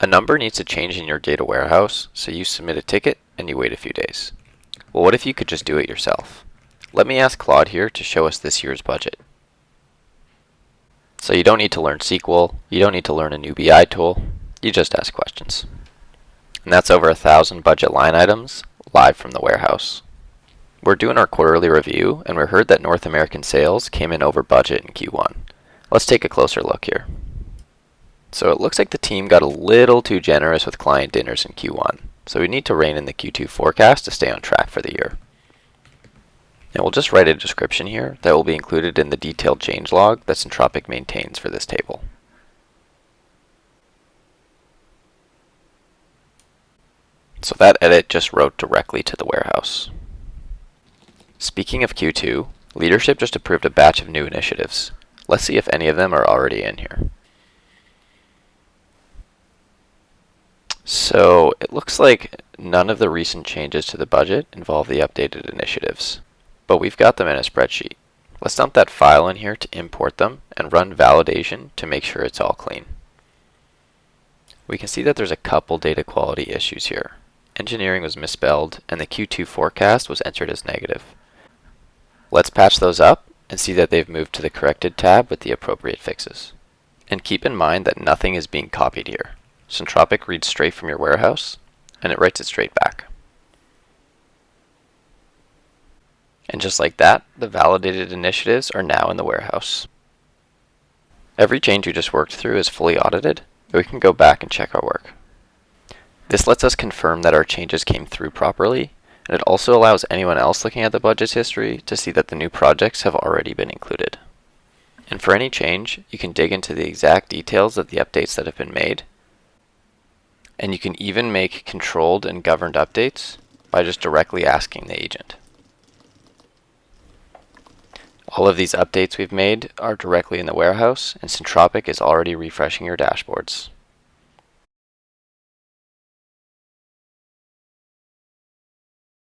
A number needs to change in your data warehouse, so you submit a ticket and you wait a few days. Well, what if you could just do it yourself? Let me ask Claude here to show us this year's budget. So you don't need to learn SQL, you don't need to learn a new BI tool, you just ask questions. And that's over 1,000 budget line items live from the warehouse. We're doing our quarterly review, and we heard that North American sales came in over budget in Q1. Let's take a closer look here. So it looks like the team got a little too generous with client dinners in Q1, so we need to rein in the Q2 forecast to stay on track for the year. And we'll just write a description here that will be included in the detailed change log that Syntropic maintains for this table. So that edit just wrote directly to the warehouse. Speaking of Q2, leadership just approved a batch of new initiatives. Let's see if any of them are already in here. So it looks like none of the recent changes to the budget involve the updated initiatives, but we've got them in a spreadsheet. Let's dump that file in here to import them and run validation to make sure it's all clean. We can see that there's a couple data quality issues here. Engineering was misspelled and the Q2 forecast was entered as negative. Let's patch those up and see that they've moved to the corrected tab with the appropriate fixes. And keep in mind that nothing is being copied here. Syntropic reads straight from your warehouse, and it writes it straight back. And just like that, the validated initiatives are now in the warehouse. Every change we just worked through is fully audited, but we can go back and check our work. This lets us confirm that our changes came through properly, and it also allows anyone else looking at the budget's history to see that the new projects have already been included. And for any change, you can dig into the exact details of the updates that have been made, and you can even make controlled and governed updates by just directly asking the agent. All of these updates we've made are directly in the warehouse, and Syntropic is already refreshing your dashboards.